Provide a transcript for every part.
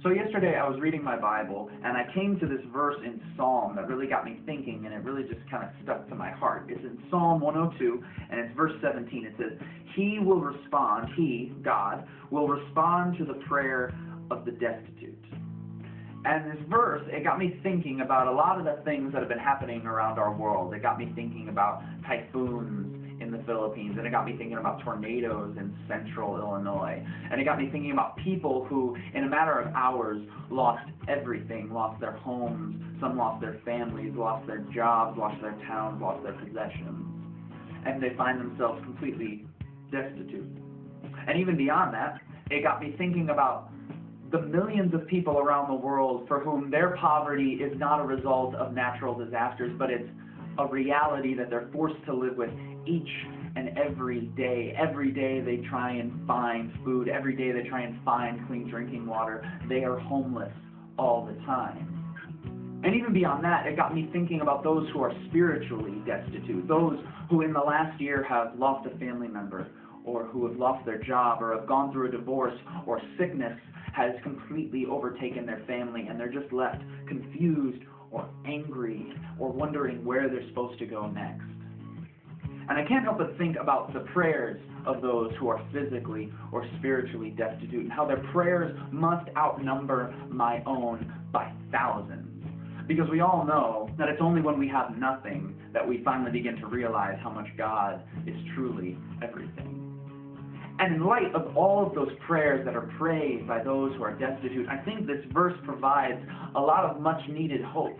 So yesterday I was reading my Bible, and I came to this verse in Psalm that really got me thinking, and it really just kind of stuck to my heart. It's in Psalm 102, and it's verse 17. It says, He will respond, He, God, will respond to the prayer of the destitute. And this verse, it got me thinking about a lot of the things that have been happening around our world. It got me thinking about typhoons in the Philippines, and it got me thinking about tornadoes in central Illinois, and it got me thinking about people who, in a matter of hours, lost everything, lost their homes, some lost their families, lost their jobs, lost their towns, lost their possessions, and they find themselves completely destitute. And even beyond that, it got me thinking about the millions of people around the world for whom their poverty is not a result of natural disasters, but it's a reality that they're forced to live with each and every day. Every day they try and find food. Every day they try and find clean drinking water. They are homeless all the time. And even beyond that, it got me thinking about those who are spiritually destitute, those who in the last year have lost a family member, or who have lost their job, or have gone through a divorce, or sickness has completely overtaken their family, and they're just left confused or angry or wondering where they're supposed to go next. And I can't help but think about the prayers of those who are physically or spiritually destitute, and how their prayers must outnumber my own by thousands. Because we all know that it's only when we have nothing that we finally begin to realize how much God is truly everything. And in light of all of those prayers that are prayed by those who are destitute, I think this verse provides a lot of much-needed hope.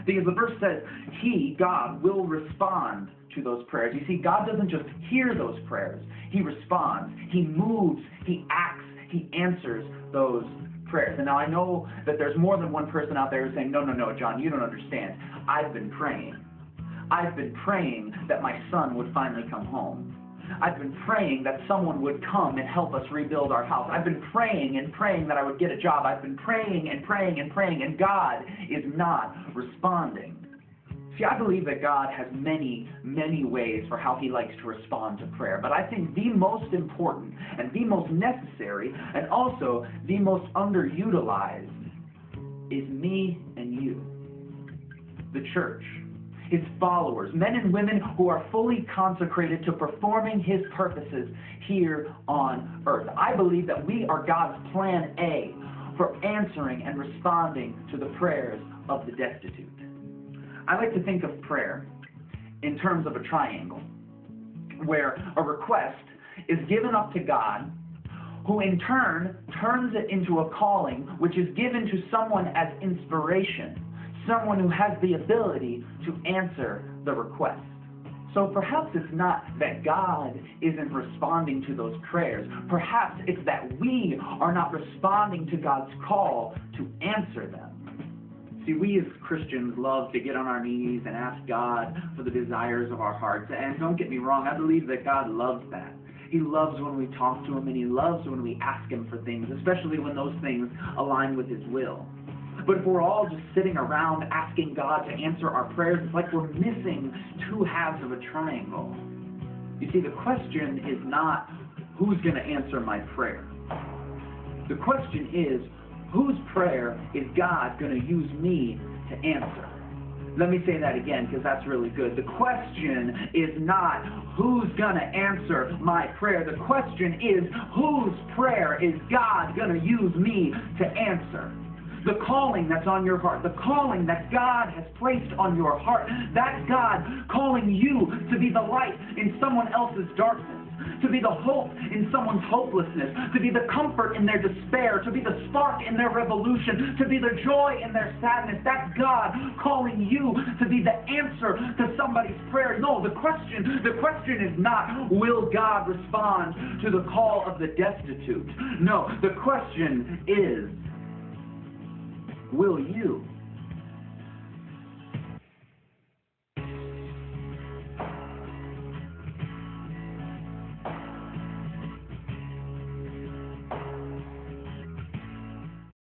Because the verse says, He, God, will respond to those prayers. You see, God doesn't just hear those prayers. He responds. He moves. He acts. He answers those prayers. And now I know that there's more than one person out there who's saying, no, John, you don't understand. I've been praying. I've been praying that my son would finally come home. I've been praying that someone would come and help us rebuild our house. I've been praying and praying that I would get a job. I've been praying and praying and praying, and God is not responding. See, I believe that God has many, many ways for how He likes to respond to prayer. But I think the most important and the most necessary and also the most underutilized is me and you, the church. His followers, men and women who are fully consecrated to performing His purposes here on earth. I believe that we are God's plan A for answering and responding to the prayers of the destitute. I like to think of prayer in terms of a triangle, where a request is given up to God, who in turn turns it into a calling, which is given to someone as inspiration, someone who has the ability to answer the request. So perhaps it's not that God isn't responding to those prayers. Perhaps it's that we are not responding to God's call to answer them. See, we as Christians love to get on our knees and ask God for the desires of our hearts. And don't get me wrong, I believe that God loves that. He loves when we talk to Him, and He loves when we ask Him for things, especially when those things align with His will. But if we're all just sitting around asking God to answer our prayers, it's like we're missing two halves of a triangle. You see, the question is not, who's going to answer my prayer? The question is, whose prayer is God going to use me to answer? Let me say that again, because that's really good. The question is not, who's going to answer my prayer? The question is, whose prayer is God going to use me to answer? The calling that's on your heart, the calling that God has placed on your heart, that's God calling you to be the light in someone else's darkness, to be the hope in someone's hopelessness, to be the comfort in their despair, to be the spark in their revolution, to be the joy in their sadness. That's God calling you to be the answer to somebody's prayer. No, the question is not, will God respond to the call of the destitute? No, the question is, will you?